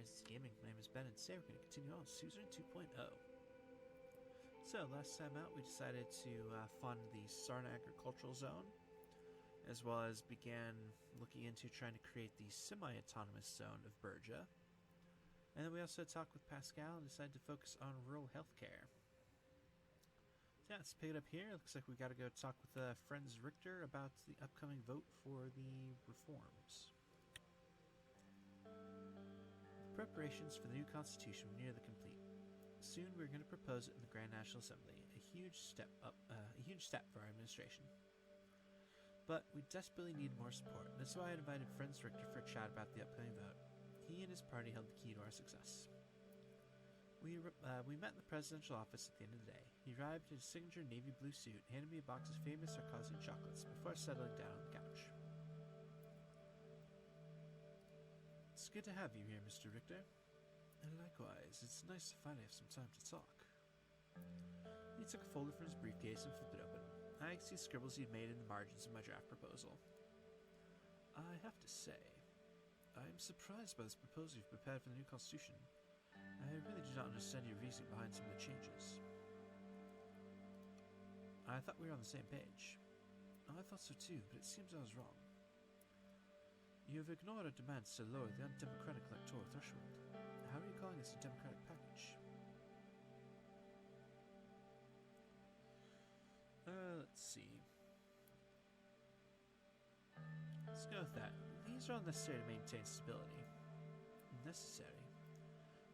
Games Gaming. My name is Ben, and today we're going to continue on Suzerain 2.0. So, last time out, we decided to fund the Sarna Agricultural Zone, as well as began looking into trying to create the semi-autonomous zone of Bergia. And then we also talked with Pascal and decided to focus on rural healthcare. So yeah, let's pick it up here. It looks like we got to go talk with Friends Richter about the upcoming vote for the reforms. The preparations for the new constitution were nearly complete. Soon we are going to propose it in the Grand National Assembly, a huge step for our administration. But we desperately need more support, and that's why I invited Friends Richter for a chat about the upcoming vote. He and his party held the key to our success. We met in the presidential office at the end of the day. He arrived in his signature navy blue suit, handed me a box of famous Sarkazian chocolates before settling down on the couch. It's good to have you here, Mr. Richter. And likewise, it's nice to finally have some time to talk. He took a folder from his briefcase and flipped it open. I could see scribbles he had made in the margins of my draft proposal. I have to say, I am surprised by this proposal you've prepared for the new constitution. I really do not understand your reasoning behind some of the changes. I thought we were on the same page. I thought so too, but it seems I was wrong. You have ignored our demands to lower the undemocratic electoral threshold. How are you calling this a democratic package? Let's see. Let's go with that. These are all necessary to maintain stability. Necessary?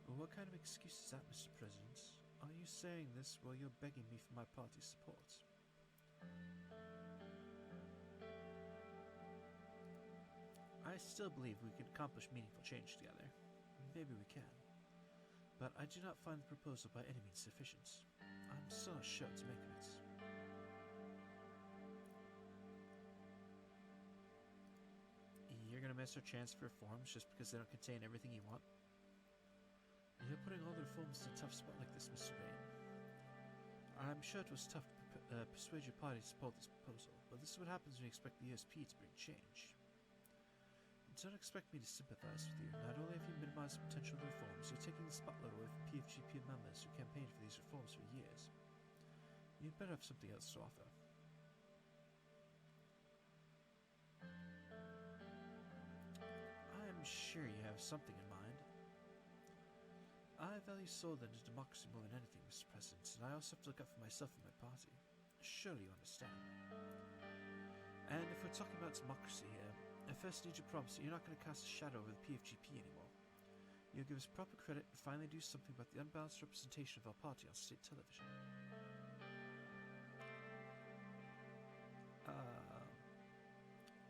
Well, what kind of excuse is that, Mr. President? Are you saying this while you're begging me for my party's support? I still believe we can accomplish meaningful change together. Maybe we can. But I do not find the proposal by any means sufficient. I'm still not sure what to make of it. You're gonna miss our chance for reforms just because they don't contain everything you want? You're putting all the reforms in a tough spot like this, Mr. Bain. I'm sure it was tough to persuade your party to support this proposal, but this is what happens when you expect the USP to bring change. Don't expect me to sympathize with you. Not only have you minimized the potential of reforms, you're taking the spotlight away from PFGP members who campaigned for these reforms for years. You'd better have something else to offer. I'm sure you have something in mind. I value Soldan and democracy more than anything, Mr. President, and I also have to look out for myself and my party. Surely you understand. And if we're talking about democracy here, I first need your promise that you're not going to cast a shadow over the PFGP anymore. You'll give us proper credit and finally do something about the unbalanced representation of our party on state television.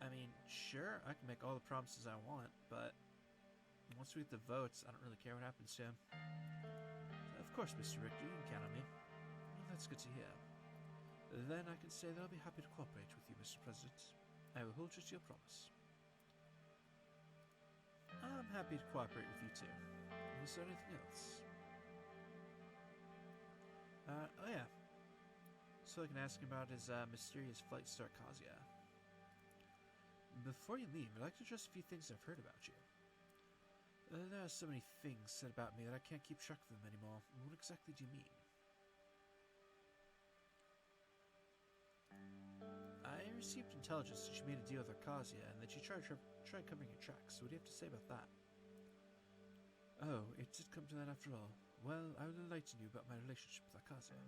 I mean, sure, I can make all the promises I want, but once we get the votes, I don't really care what happens to him. Of course, Mr. Richter, you can count on me. Well, that's good to hear. Then I can say that I'll be happy to cooperate with you, Mr. President. I will hold you to your promise. I'm happy to cooperate with you too. Was there anything else? Oh yeah. So I can ask him about his mysterious flight to Sarkazia. Before you leave, I'd like to address a few things I've heard about you. There are so many things said about me that I can't keep track of them anymore. What exactly do you mean? I received intelligence that you made a deal with Arcasia and that you tried covering your tracks. What do you have to say about that? Oh, it did come to that after all. Well, I will enlighten you about my relationship with Arcasia.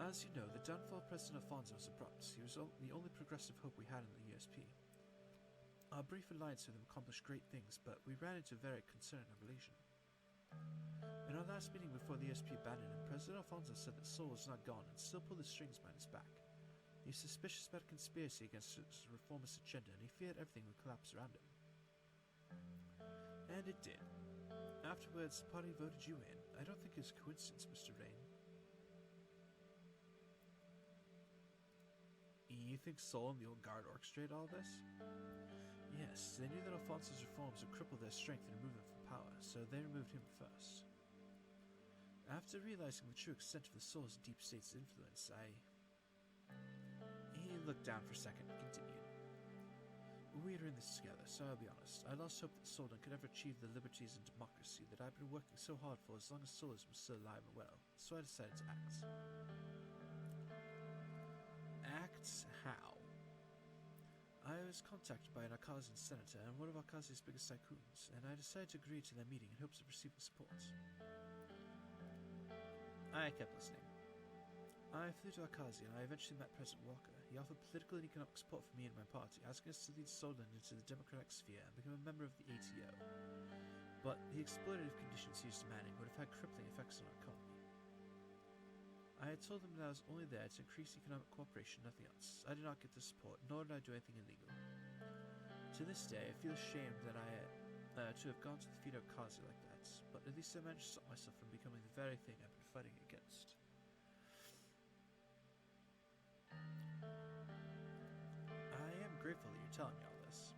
As you know, the downfall of President Alfonso was abrupt. He was the only progressive hope we had in the USP. Our brief alliance with him accomplished great things, but we ran into a very concerning revelation. In our last meeting before the USP abandoned him, President Alfonso said that Sol was not gone and still pulled the strings behind his back. He was suspicious about a conspiracy against his reformist agenda, and he feared everything would collapse around him. And it did. Afterwards, the party voted you in. I don't think it was a coincidence, Mr. Rain. You think Sol and the old guard orchestrated all this? Yes, they knew that Alfonso's reforms would cripple their strength and remove him from power, so they removed him first. After realizing the true extent of the Sol's deep state's influence, He looked down for a second and continued. We are in this together, so I'll be honest. I lost hope that Soldan could ever achieve the liberties and democracy that I've been working so hard for as long as Solism was still alive and well, so I decided to act. Act how? I was contacted by an Arcasian senator and one of Arcasia's biggest tycoons, and I decided to agree to their meeting in hopes of receiving support. I kept listening. I flew to Arcasia and I eventually met President Walker. He offered political and economic support for me and my party, asking us to lead Soldan into the democratic sphere and become a member of the ATO. But the exploitative conditions he was demanding would have had crippling effects on our economy. I had told them that I was only there to increase economic cooperation, nothing else. I did not get the support, nor did I do anything illegal. To this day, I feel ashamed that I to have gone to defeat Arcasia like that, but at least I managed to stop myself from becoming the very thing I've been fighting against. I am grateful that you're telling me all this.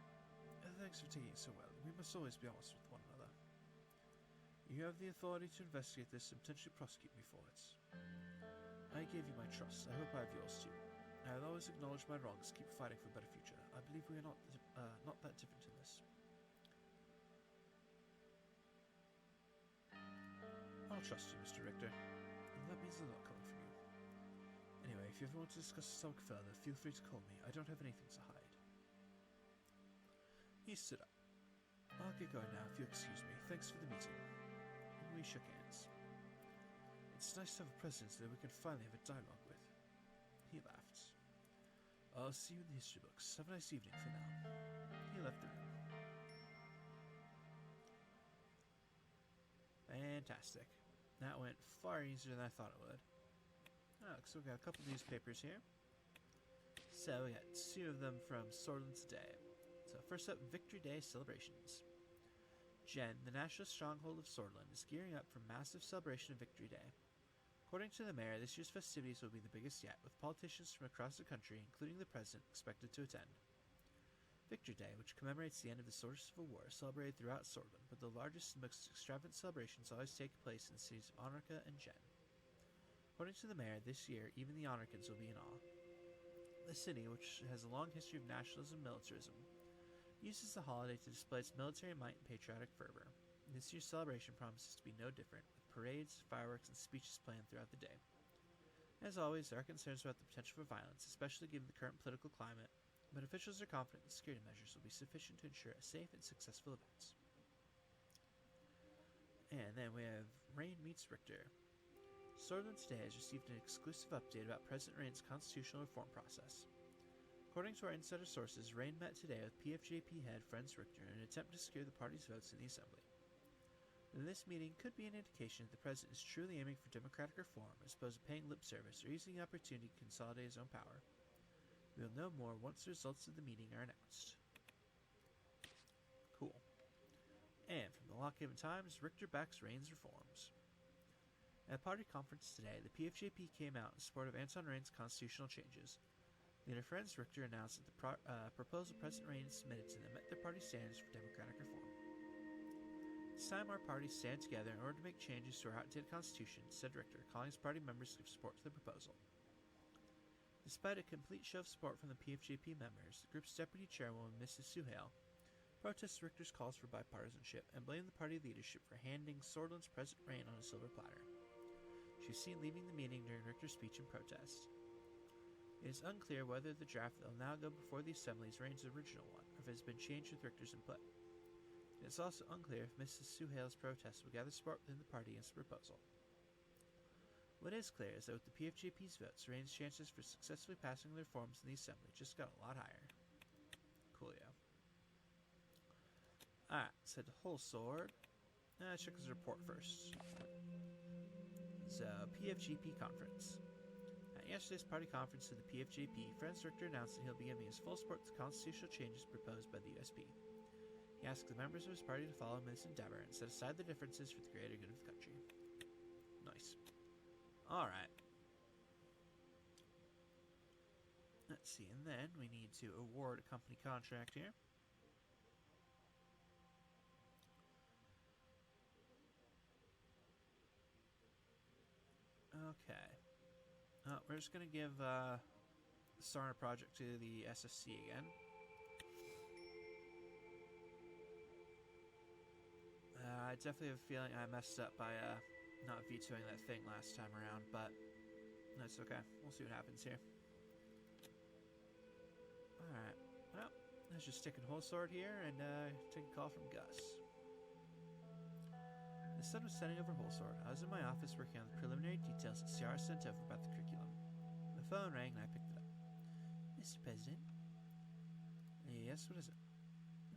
Thanks for taking it so well. We must always be honest with one another. You have the authority to investigate this and potentially prosecute me for it. I gave you my trust. I hope I have yours too. I will always acknowledge my wrongs, keep fighting for a better future. I believe we are not that different in this. I'll trust you, Mr. Richter. And that means a lot coming from you. Anyway, if you ever want to discuss this topic further, feel free to call me. I don't have anything to hide. He stood up. I'll get going now, if you'll excuse me. Thanks for the meeting. And we shook hands. It's nice to have a president that we can finally have a dialogue with. He laughed. I'll see you in the history books. Have a nice evening for now. He left the room. Fantastic. That went far easier than I thought it would. Oh, so we got a couple newspapers here. So we got two of them from Soldan today. So first up, Victory Day celebrations. Jen, the national stronghold of Soldan, is gearing up for massive celebration of Victory Day. According to the mayor, this year's festivities will be the biggest yet, with politicians from across the country, including the president, expected to attend. Victory Day, which commemorates the end of the Soldier Civil War, is celebrated throughout Soldan, but the largest and most extravagant celebrations always take place in the cities of Anarka and Jen. According to the mayor, this year, even the Anarkans will be in awe. The city, which has a long history of nationalism and militarism, uses the holiday to display its military might and patriotic fervor. This year's celebration promises to be no different, with parades, fireworks, and speeches planned throughout the day. As always, there are concerns about the potential for violence, especially given the current political climate, but officials are confident that security measures will be sufficient to ensure a safe and successful event. And then we have Rain meets Richter. Soldan today has received an exclusive update about President Rain's constitutional reform process. According to our insider sources, Rain met today with PFJP head Franz Richter in an attempt to secure the party's votes in the assembly. And this meeting could be an indication that the president is truly aiming for democratic reform as opposed to paying lip service or using the opportunity to consolidate his own power. We will know more once the results of the meeting are announced. Cool. And from the Lockhaven Times, Richter backs Rain's reforms. At a party conference today, the PFJP came out in support of Anton Rain's constitutional changes. Leader Franz Richter announced that the proposal President Rain submitted to them met their party standards for democratic reform. It's time our parties stand together in order to make changes to our outdated constitution, said Richter, calling his party members to give support to the proposal. Despite a complete show of support from the PFJP members, the group's deputy chairwoman, Mrs. Suhail, protests Richter's calls for bipartisanship and blamed the party leadership for handing Soldan's President Rain on a silver platter. She was seen leaving the meeting during Richter's speech in protest. It is unclear whether the draft that will now go before the Assembly is Rain's original one, or if it has been changed with Richter's input. It is also unclear if Mrs. Suhail's protest will gather support within the party against the proposal. What is clear is that with the PFJP's votes, Rain's chances for successfully passing the reforms in the Assembly just got a lot higher. Coolio. Alright, so the whole sword. Check his report first. So, PFGP conference. At yesterday's party conference of the PFJP, Franz Richter announced that he'll be giving his full support to the constitutional changes proposed by the USP. He asked the members of his party to follow him in this endeavor and set aside the differences for the greater good of the country. Nice. Alright. Let's see, and then we need to award a company contract here. Okay. We're just going to give the Starner project to the SSC again. I definitely have a feeling I messed up by not vetoing that thing last time around, but that's okay. We'll see what happens here. Alright, well, let's just stick a whole sword here and take a call from Gus. The sun was setting over Wholesword. I was in my office working on the preliminary details that Ciara sent over about the curriculum. The phone rang and I picked it up. Mr. President? Yes, what is it?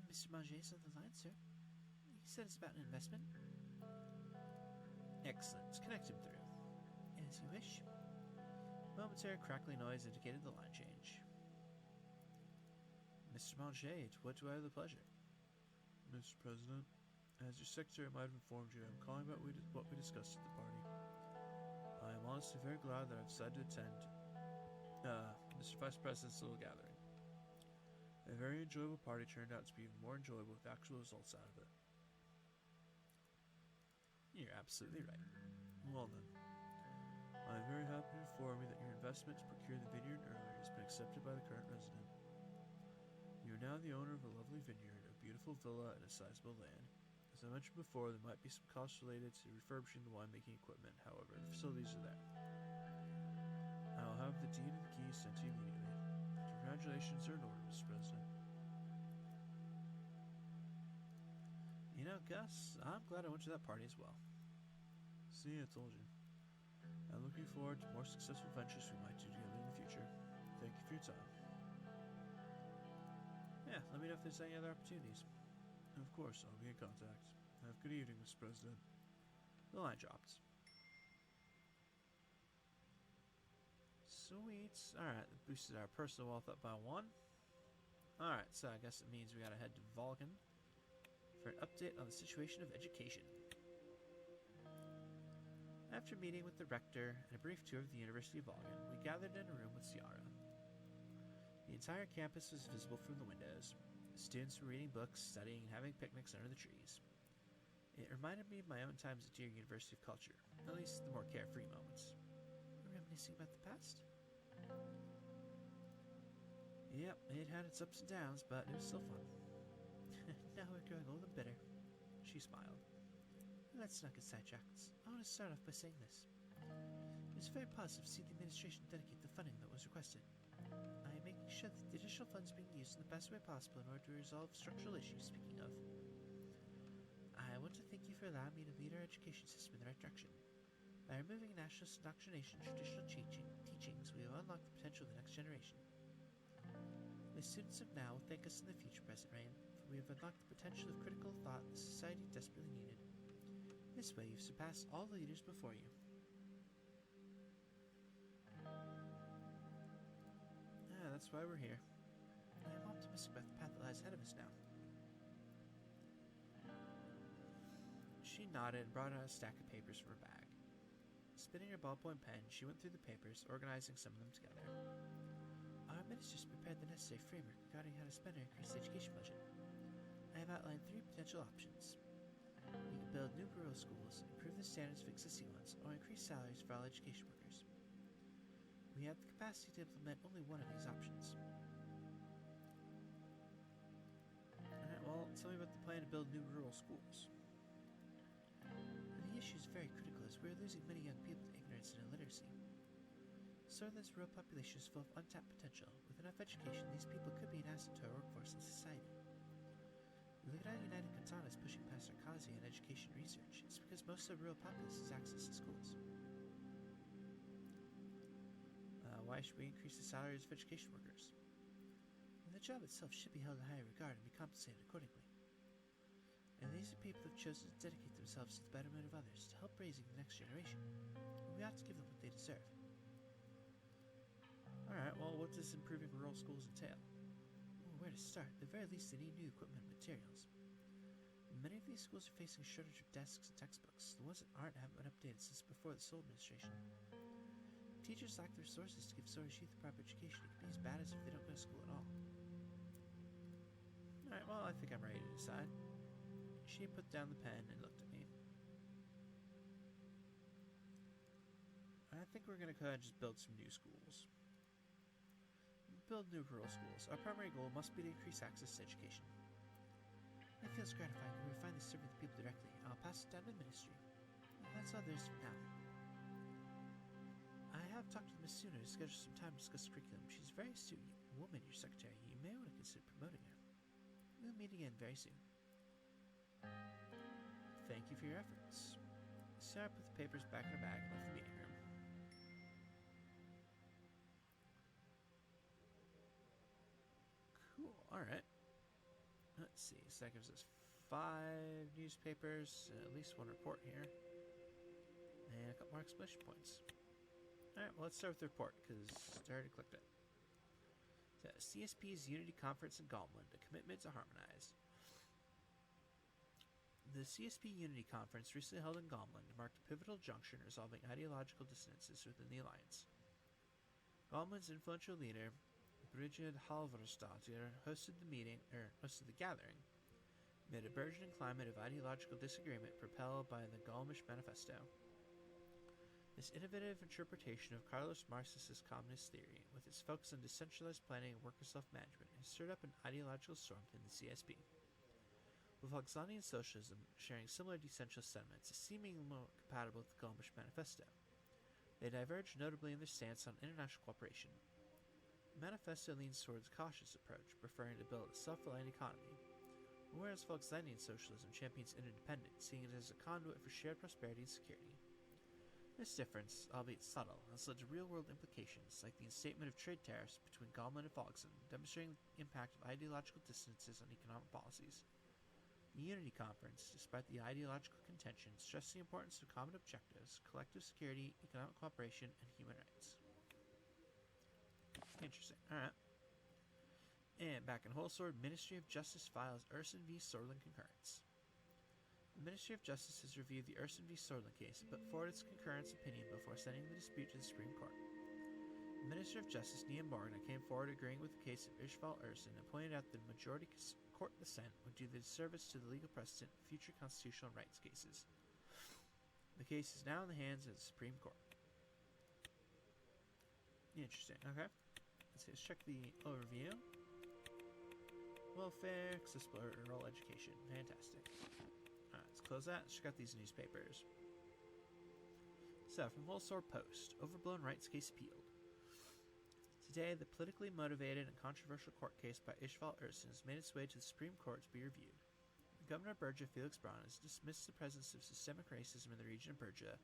Mr. Manger's on the line, sir. He said it's about an investment. Excellent. Connect him through. As you wish. Momentary crackling noise indicated the line change. Mr. Manger, what do I have the pleasure? Mr. President, as your secretary might have informed you, I'm calling about what we discussed at the party. I am honestly very glad that I've decided to attend Mr. Vice President's little gathering. A very enjoyable party turned out to be even more enjoyable with actual results out of it. You're absolutely right. Well then, I am very happy to inform you that your investment to procure the vineyard earlier has been accepted by the current resident. You are now the owner of a lovely vineyard, a beautiful villa, and a sizable land. As I mentioned before, there might be some costs related to refurbishing the winemaking equipment. However, the facilities are there. I will have the deed and the keys sent to you immediately. Congratulations are in order, Mr. President. You know, Gus, I'm glad I went to that party as well. See, I told you. I'm looking forward to more successful ventures we might do together in the future. Thank you for your time. Yeah, let me know if there's any other opportunities. Of course, I'll be in contact. Have a good evening, Mr. President. The line dropped. Sweet. Alright, that boosted our personal wealth up by 1. Alright, so I guess it means we gotta head to Vulcan for an update on the situation of education. After meeting with the rector and a brief tour of the University of Vulcan, we gathered in a room with Ciara. The entire campus was visible from the windows. Students were reading books, studying, and having picnics under the trees. It reminded me of my own times at Deer University of Culture, at least the more carefree moments. Reminiscing about the past? Yep, it had its ups and downs, but it was still fun. Now we're growing old and bitter. She smiled. Let's not get sidetracked. I want to start off by saying this. It was very positive to see the administration dedicate the funding that was requested. I am making sure that the additional funds being used in the best way possible in order to resolve structural issues, speaking of. I want to thank you for allowing me to lead our education system in the right direction. By removing nationalist indoctrination and traditional teachings, we will unlock the potential of the next generation. The students of now will thank us in the future, President Rain, for we have unlocked the potential of critical thought the society desperately needed. This way, you've surpassed all the leaders before you. That's why we're here. I am optimistic about the path that lies ahead of us now. She nodded and brought out a stack of papers from her bag. Spinning her ballpoint pen, she went through the papers, organizing some of them together. Our ministers prepared the necessary framework regarding how to spend our increased education budget. I have outlined 3 potential options. We can build new rural schools, improve the standards of existing ones, or increase salaries for all education workers. We have the capacity to implement only one of these options. Alright, well, tell me about the plan to build new rural schools. The issue is very critical as we are losing many young people to ignorance and illiteracy. Sutherland's rural population is full of untapped potential. With enough education, these people could be an asset to our workforce and society. We look at how United Katana is pushing past Arcasia in education research. It's because most of the rural populace has access to schools. Why should we increase the salaries of education workers? And the job itself should be held in higher regard and be compensated accordingly. And these are people who have chosen to dedicate themselves to the betterment of others, to help raising the next generation. We ought to give them what they deserve. Alright, well, what does improving rural schools entail? Well, where to start? At the very least, they need new equipment and materials. Many of these schools are facing a shortage of desks and textbooks. The ones that aren't haven't been updated since before the Seoul administration. Teachers lack the resources to give Sora's youth the proper education. It can be as bad as if they don't go to school at all. Alright, well, I think I'm ready to decide. She put down the pen and looked at me. I think we're going to go ahead and just build some new schools. Build new rural schools. Our primary goal must be to increase access to education. It feels gratifying that we're finally serving the people directly. I'll pass it down to the ministry. That's all there is for now. I have talked with Miss Sooner to schedule some time to discuss the curriculum. She's a very astute woman, your secretary. You may want to consider promoting her. We'll meet again very soon. Thank you for your efforts. Sarah put the papers back in her bag and left the meeting room. Cool, alright. Let's see, so that gives us 5 newspapers, and at least 1 report here. And a couple more exclamation points. Alright, well, let's start with the report, because I already clicked it. So, CSP's Unity Conference in Galmland, a commitment to harmonize. The CSP Unity Conference recently held in Galmland marked a pivotal juncture in resolving ideological dissonances within the Alliance. Galmland's influential leader, Brigid Halvorstadter, hosted the gathering amid a burgeoning climate of ideological disagreement propelled by the Galmish Manifesto. This innovative interpretation of Carlos Marx's communist theory, with its focus on decentralized planning and worker self-management, has stirred up an ideological storm within the CSP. With Oxonian socialism sharing similar decentralist sentiments, seemingly more compatible with the Galmish Manifesto, they diverge notably in their stance on international cooperation. The manifesto leans towards a cautious approach, preferring to build a self-reliant economy, whereas Volkswagen socialism champions interdependence, seeing it as a conduit for shared prosperity and security. This difference, albeit subtle, has led to real-world implications, like the instatement of trade tariffs between Galmland and Volkswagen, demonstrating the impact of ideological dissonances on economic policies. The Unity Conference, despite the ideological contention, stressed the importance of common objectives, collective security, economic cooperation, and human rights. Interesting. Alright. And back in Whole Sword, Ministry of Justice files Urson v. Sorlin concurrence. The Ministry of Justice has reviewed the Urson v. Sorlin case, but forwarded its concurrence opinion before sending the dispute to the Supreme Court. The Minister of Justice, Nia Morgan, came forward agreeing with the case of Ishval Urson and pointed out that the majority court dissent would do the disservice to the legal precedent of future constitutional rights cases. The case is now in the hands of the Supreme Court. Interesting. Okay. Let's check the overview. Welfare, accessible rural education. Fantastic. Alright, let's close that. Let's check out these newspapers. So, from Whole Sword Post, overblown rights case appealed. Today, the politically motivated and controversial court case by Ishval Urson has made its way to the Supreme Court to be reviewed. Governor of Berja, Felix Braun, has dismissed the presence of systemic racism in the region of Berja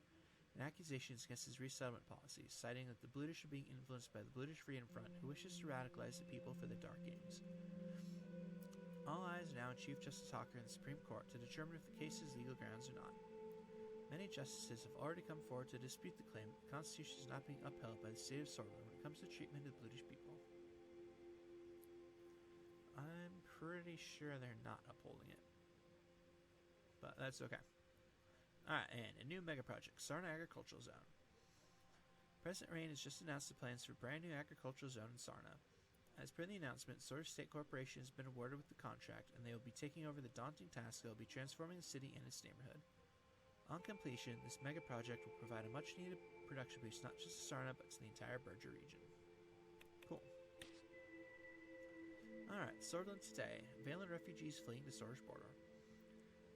and accusations against his resettlement policies, citing that the Bludish are being influenced by the Bludish Freedom Front, who wishes to radicalize the people for their dark games. All eyes are now on Chief Justice Hawker in the Supreme Court to determine if the case has legal grounds or not. Many justices have already come forward to dispute the claim that the Constitution is not being upheld by the state of Sorlin when it comes to treatment of the Bludish people. I'm pretty sure they're not upholding it. But that's okay. Alright, and a new mega project, Sarna Agricultural Zone. President Rain has just announced the plans for a brand new agricultural zone in Sarna. As per the announcement, Sorna State Corporation has been awarded with the contract, and they will be taking over the daunting task that will be transforming the city and its neighborhood. On completion, this mega project will provide a much-needed production boost not just to Sarna, but to the entire Berja region. Cool. Alright, Sorlin today. Valen refugees fleeing the Sorish border.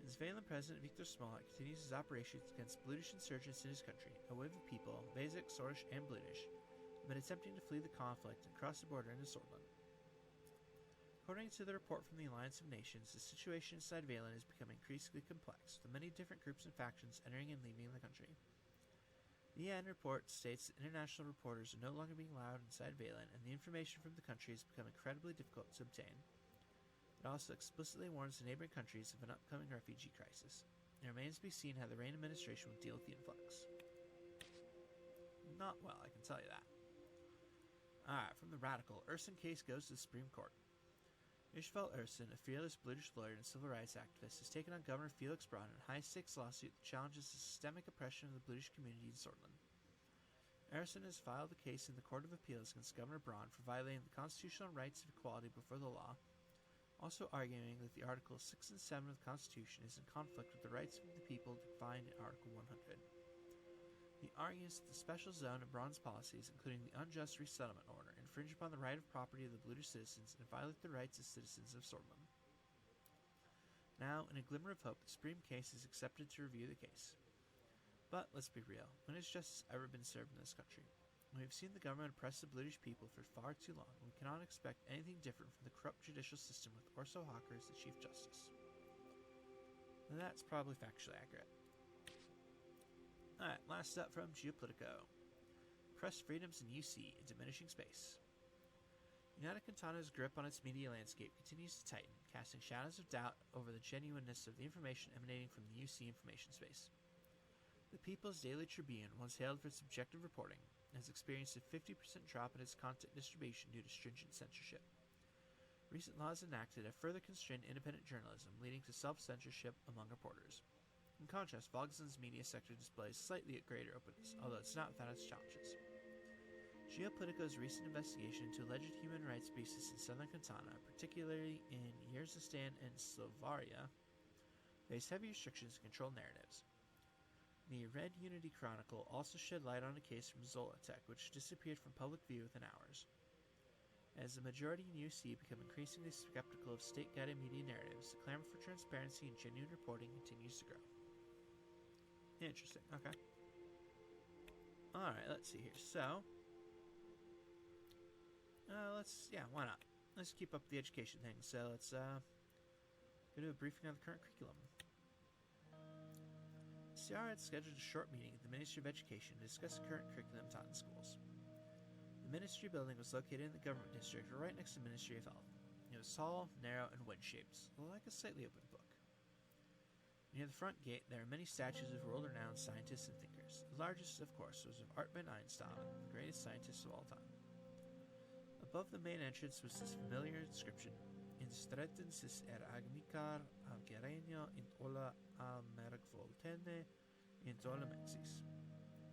As Valen President Viktor Smollett continues his operations against Bludish insurgents in his country, a wave of people, Vezek, Sorish, and Bludish, have been attempting to flee the conflict and cross the border into Sorlin. According to the report from the Alliance of Nations, the situation inside Valen is becoming increasingly complex, with many different groups and factions entering and leaving the country. The UN report states that international reporters are no longer being allowed inside Valen, and the information from the country has become incredibly difficult to obtain. It also explicitly warns the neighboring countries of an upcoming refugee crisis. It remains to be seen how the Rain administration will deal with the influx. Not well, I can tell you that. Alright, from the Radical, Urson case goes to the Supreme Court. Ishval Urson, a fearless Bludish lawyer and civil rights activist, has taken on Governor Felix Braun in a high-stakes lawsuit that challenges the systemic oppression of the Bludish community in Sorlin. Urson has filed a case in the Court of Appeals against Governor Braun for violating the constitutional rights of equality before the law, also arguing that the Articles 6 and 7 of the Constitution is in conflict with the rights of the people defined in Article 100. He argues that the special zone of Braun's policies, including the unjust resettlement order, infringe upon the right of property of the Bludish citizens and violate the rights of citizens of Sorlin. Now, in a glimmer of hope, the Supreme Case is accepted to review the case. But let's be real, when has justice ever been served in this country? We've seen the government oppress the British people for far too long, and we cannot expect anything different from the corrupt judicial system with Orso Hawker as the Chief Justice. That's probably factually accurate. Alright, last up from Geopolitico. Press freedoms in UC in diminishing space. United Quintana's grip on its media landscape continues to tighten, casting shadows of doubt over the genuineness of the information emanating from the UC information space. The People's Daily Tribune, once hailed for its objective reporting, has experienced a 50% drop in its content distribution due to stringent censorship. Recent laws enacted have further constrained independent journalism, leading to self-censorship among reporters. In contrast, Volkswagen's media sector displays slightly greater openness, although it's not without its challenges. Geopolitico's recent investigation into alleged human rights abuses in southern Quintana, particularly in Yerzistan and Slovaria, face heavy restrictions and controlled narratives. The Red Unity Chronicle also shed light on a case from Zolatech, which disappeared from public view within hours. As the majority in UC become increasingly skeptical of state-guided media narratives, the clamor for transparency and genuine reporting continues to grow. Interesting, okay. Alright, let's see here. So, why not? Let's keep up the education thing. So let's go do a briefing on the current curriculum. CR had scheduled a short meeting at the Ministry of Education to discuss the current curriculum taught in schools. The ministry building was located in the government district right next to the Ministry of Health. It was tall, narrow, and wedge-shaped, like a slightly open book. Near the front gate, there are many statues of world-renowned scientists and thinkers. The largest, of course, was of Albert Einstein, the greatest scientist of all time. Above the main entrance was this familiar inscription: Instretensis agmicar algerenio in ola almergvoltene in Dolomexis.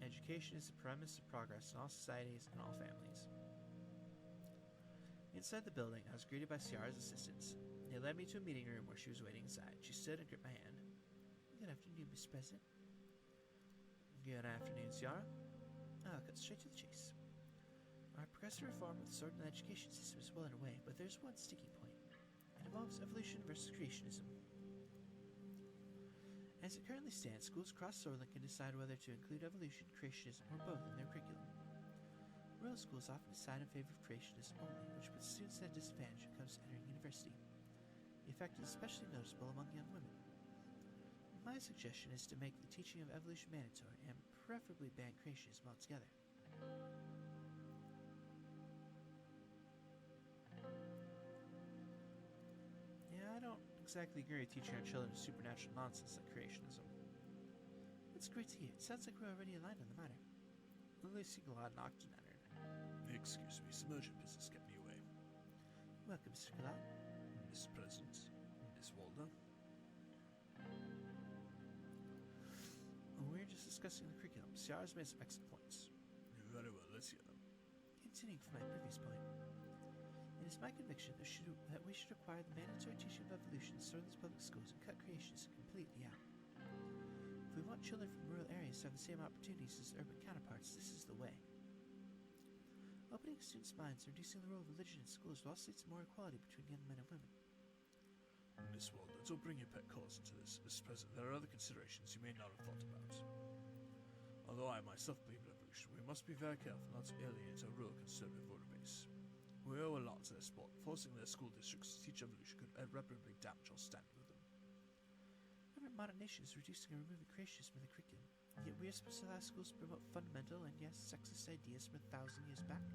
Education is the premise of progress in all societies and all families. Inside the building, I was greeted by Ciara's assistants. They led me to a meeting room where she was waiting inside. She stood and gripped my hand. Good afternoon, Mr. President. Good afternoon, Ciara. I'll cut straight to the chase. Our progressive reform of the Sword and education system is well underway, but there's one sticking point. It involves evolution versus creationism. As it currently stands, schools across Sorland can decide whether to include evolution, creationism, or both in their curriculum. Rural schools often decide in favor of creationism only, which puts students at a disadvantage when it comes to entering university. The effect is especially noticeable among young women. My suggestion is to make the teaching of evolution mandatory and preferably ban creationism altogether. I don't exactly agree with teaching our children supernatural nonsense like creationism. It's great to hear. It sounds like we're already aligned on the matter. Lucy Galad knocked and entered. Excuse me, some urgent business kept me away. Welcome, Mr. Galad. Mr. President, Miss Walder. We're just discussing the curriculum. Ciara's made some excellent points. Very well, let's hear them. Continuing from my previous point, it is my conviction that we should require the mandatory teaching of evolution in Sorland's public schools and cut creationism completely out. If we want children from rural areas to have the same opportunities as their urban counterparts, this is the way. Opening students' minds and reducing the role of religion in schools will also lead to more equality between young men and women. Miss Walder, don't bring your pet cause into this. Mr. President, there are other considerations you may not have thought about. Although I myself believe in evolution, we must be very careful not to alienate our rural conservative voter base. We owe a lot to their support. Forcing their school districts to teach evolution could irreparably damage our standing with them. Every modern nation is reducing and removing creationism from the curriculum, yet we are supposed to allow schools to promote fundamental and, yes, sexist ideas from 1,000 years back.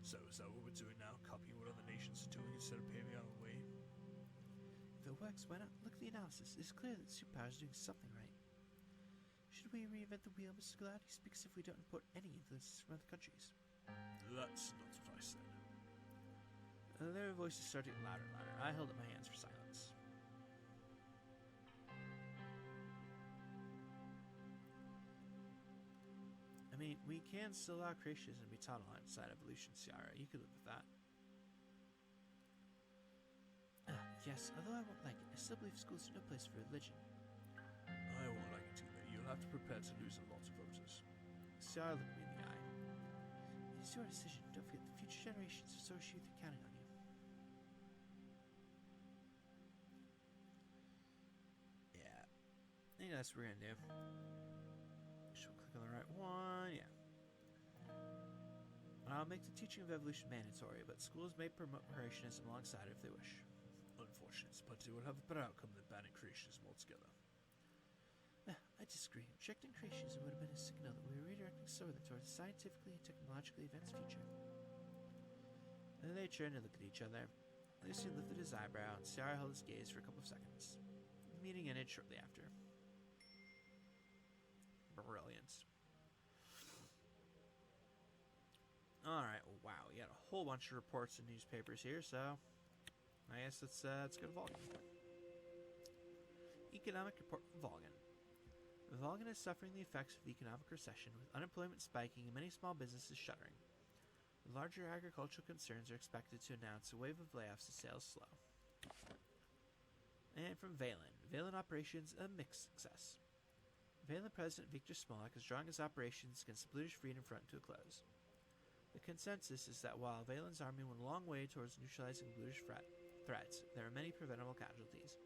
So is that what we're doing now? Copying what other nations are doing instead of paving our own way? If it works, why not? Look at the analysis. It's clear that the superpowers are doing something right. Should we reinvent the wheel, Mr. Galad? He speaks if we don't import any influences from other countries. That's not what I said. Their voices started louder and louder. I held up my hands for silence. I mean, we can still allow creationism to be taught alongside evolution, Ciara. You could live with that. Yes, although I won't like it, I still believe schools are no place for religion. I won't like it either. You'll have to prepare to lose a lot of voters. Ciara looked me in the eye. It is your decision. Don't forget the future generations of Source Youth are counting on you. think that's what we're going to do. Should we click on the right one? Yeah. I'll make the teaching of evolution mandatory, but schools may promote creationism alongside it if they wish. Unfortunate, but it will have a better outcome than banning creationism altogether. I disagree. Rejecting creationism would have been a signal that we were redirecting Southern towards a scientifically and technologically advanced future. And then they turned to look at each other. Lucian lifted his eyebrow, and Ciara held his gaze for a couple of seconds. The meeting ended shortly after. Brilliant. Alright, wow, we got a whole bunch of reports and newspapers here, so I guess let's go to Volgan. Economic report from Volgan. Volgan is suffering the effects of the economic recession, with unemployment spiking and many small businesses shuttering. The larger agricultural concerns are expected to announce a wave of layoffs as sales slow. And from Valen. Valen operations a mixed success. Valen President Viktor Smolak is drawing his operations against the British Freedom Front to a close. The consensus is that while Valen's army went a long way towards neutralizing British threats, there are many preventable casualties.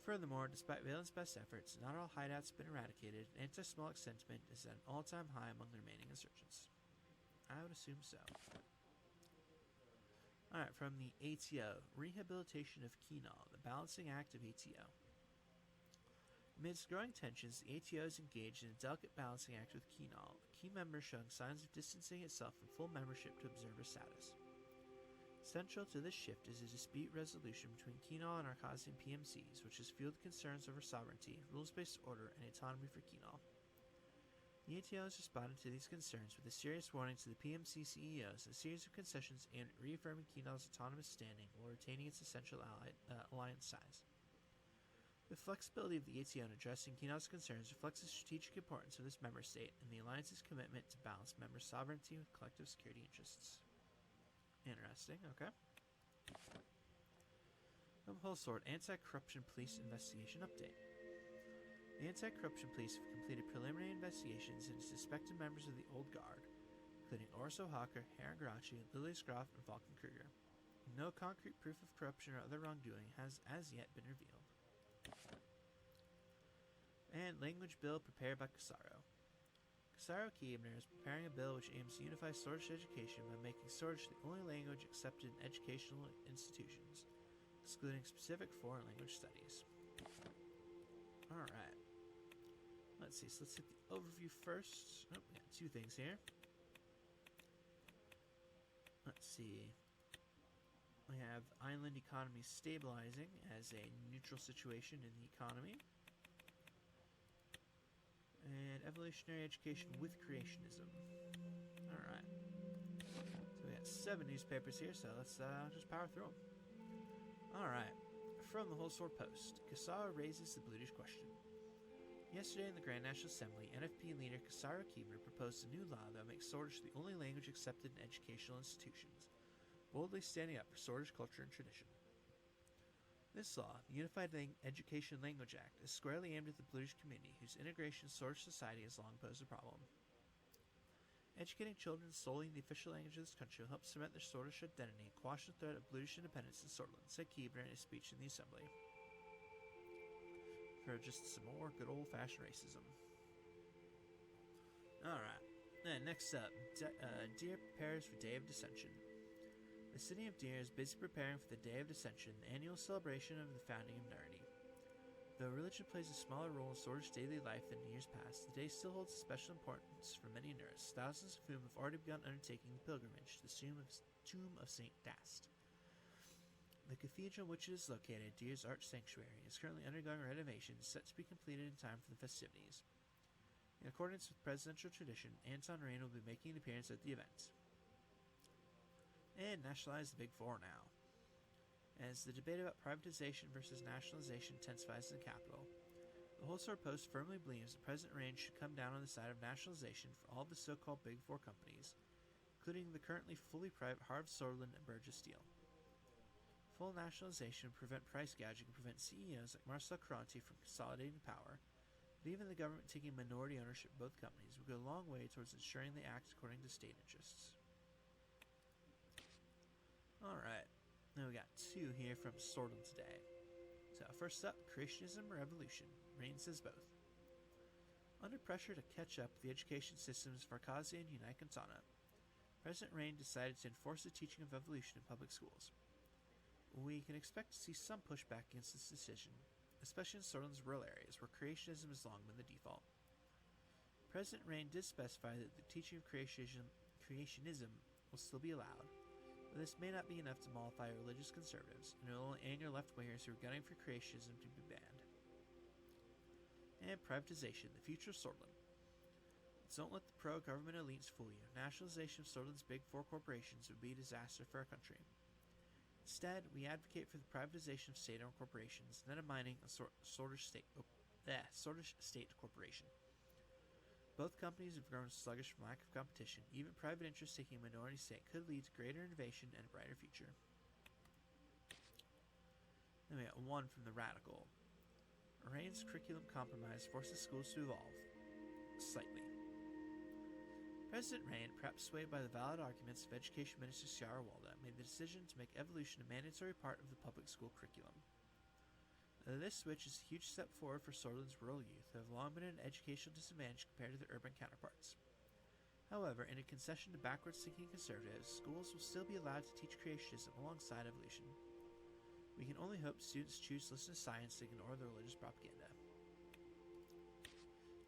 Furthermore, despite Valen's best efforts, not all hideouts have been eradicated, and anti-Smolak sentiment is at an all-time high among the remaining insurgents. I would assume so. Alright, from the ATO, Rehabilitation of Kinal, the balancing act of ATO. Amidst growing tensions, the ATO is engaged in a delicate balancing act with Kinal, a key member showing signs of distancing itself from full membership to observer status. Central to this shift is a dispute resolution between Kinal and Arcasian PMCs, which has fueled concerns over sovereignty, rules-based order, and autonomy for Kinal. The ATO has responded to these concerns with a serious warning to the PMC CEOs, a series of concessions aimed at reaffirming Kinal's autonomous standing while retaining its essential alliance size. The flexibility of the ATO in addressing Kinal's concerns reflects the strategic importance of this member state and the alliance's commitment to balance member sovereignty with collective security interests. Interesting, okay. Whole Sword Anti-Corruption Police Investigation Update. The Anti-Corruption Police have completed preliminary investigations into suspected members of the Old Guard, including Orso Hawker, Heron Garachi, Lilius Groff, and Falcon Kruger. No concrete proof of corruption or other wrongdoing has as yet been revealed. And Language Bill prepared by Casaro. Casaro Keebner is preparing a bill which aims to unify Swordfish education by making Swordfish the only language accepted in educational institutions, excluding specific foreign language studies. Alright. Let's see, so let's hit the overview first. Oh, we got two things here. Let's see. We have island economy stabilizing as a neutral situation in the economy. And evolutionary education with creationism. Alright. So we got 7 newspapers here, so let's just power through them. Alright. From the Whole Sword Post, Casaro raises the Blutish question. Yesterday in the Grand National Assembly, NFP leader Casaro Keebner proposed a new law that would make Swordish the only language accepted in educational institutions, boldly standing up for Swordish culture and tradition. This law, the Unified Education Language Act, is squarely aimed at the British community, whose integration in Swordish society has long posed a problem. Educating children solely in the official language of this country will help cement their Swordish identity and quash the threat of British independence in Swortland, said Keebner in his speech in the Assembly. For just some more good old-fashioned racism. Alright, then next up, Deer prepares for Day of Dissension. The city of Deer is busy preparing for the Day of Dissension, the annual celebration of the founding of Nerdy. Though religion plays a smaller role in Swordish daily life than in years past, the day still holds special importance for many nerds, thousands of whom have already begun undertaking the pilgrimage to the tomb of St. Dast. The cathedral in which it is located, Deer's Arch Sanctuary, is currently undergoing renovations set to be completed in time for the festivities. In accordance with presidential tradition, Anton Rain will be making an appearance at the event. And nationalize the Big Four now. As the debate about privatization versus nationalization intensifies in the capital, the Whole Sword Post firmly believes that President Rain should come down on the side of nationalization for all the so-called Big Four companies, including the currently fully private Harv Sordland and Burgess Steel. Full nationalization would prevent price gouging and prevent CEOs like Marcel Caronti from consolidating power, but even the government taking minority ownership of both companies would go a long way towards ensuring they act according to state interests. Alright, now we got 2 here from Sordland today. So So, first up, creationism or evolution? Rain says both. Under pressure to catch up with the education systems of Arcasia and Unai Quintana, President Rain decided to enforce the teaching of evolution in public schools. We can expect to see some pushback against this decision, especially in Sorlin's rural areas where creationism has long been the default. President Rain did specify that the teaching of creationism will still be allowed, but this may not be enough to mollify religious conservatives and your left-wingers who are gunning for creationism to be banned. And privatization, the future of Sorlin. Don't let the pro-government elites fool you. Nationalization of Sorlin's big four corporations would be a disaster for our country. Instead, we advocate for the privatization of state-owned corporations, and undermining a sortish state corporation. Both companies have grown sluggish from lack of competition. Even private interests taking a minority stake could lead to greater innovation and a brighter future. Then we got one from the Radical. Rain's curriculum compromise forces schools to evolve. Slightly. President Rain, perhaps swayed by the valid arguments of Education Minister Ciara Walda, made the decision to make evolution a mandatory part of the public school curriculum. This switch is a huge step forward for Sorlin's rural youth, who have long been at an educational disadvantage compared to their urban counterparts. However, in a concession to backwards-thinking conservatives, schools will still be allowed to teach creationism alongside evolution. We can only hope students choose to listen to science and ignore the religious propaganda.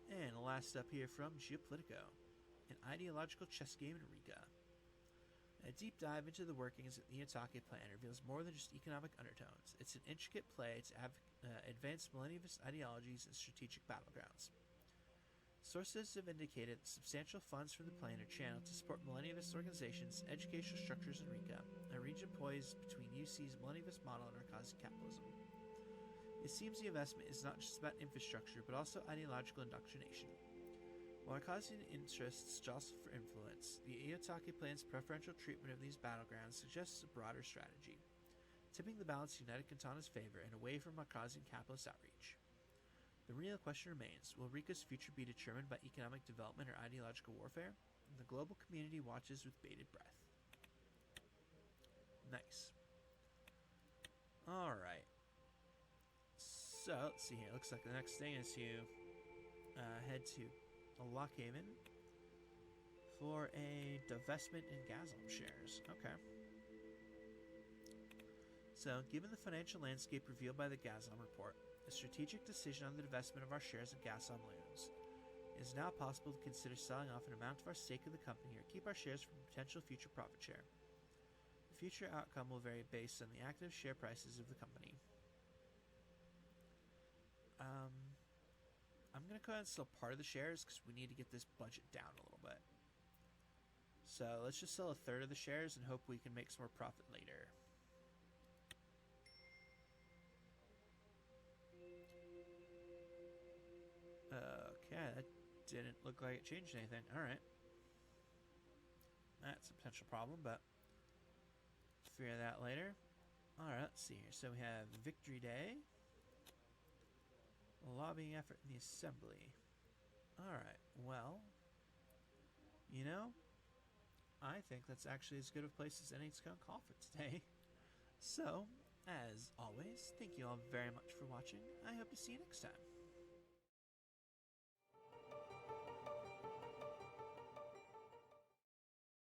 And last up here from Geopolitico, an ideological chess game in Riga. A deep dive into the workings of the Iyotake plan reveals more than just economic undertones. It's an intricate play to advance millennialist ideologies and strategic battlegrounds. Sources have indicated that substantial funds from the plan are channeled to support millennialist organizations and educational structures in Riga, a region poised between UC's millennialist model and Arcasian capitalism. It seems the investment is not just about infrastructure, but also ideological indoctrination. While Arcasian interests jostle for influence, the Iyotake plan's preferential treatment of these battlegrounds suggests a broader strategy, tipping the balance in United Quintana's favor and away from Arcasian capitalist outreach. The real question remains, will Riga's future be determined by economic development or ideological warfare? And the global community watches with bated breath. Nice. Alright. So, let's see here. Looks like the next thing is to head to Lockhaven for a divestment in Gazom shares. Okay. So, given the financial landscape revealed by the Gazom report, a strategic decision on the divestment of our shares in Gazom looms. It is now possible to consider selling off an amount of our stake in the company or keep our shares for potential future profit share. The future outcome will vary based on the active share prices of the company. I'm going to go ahead and sell part of the shares because we need to get this budget down a little bit. So let's just sell a third of the shares and hope we can make some more profit later. Okay, that didn't look like it changed anything. Alright. That's a potential problem, but figure that later. Alright, let's see here. So we have Victory Day. A lobbying effort in the assembly. Alright, well, you know, I think that's actually as good a place as any to call for today. So, as always, thank you all very much for watching. I hope to see you next time.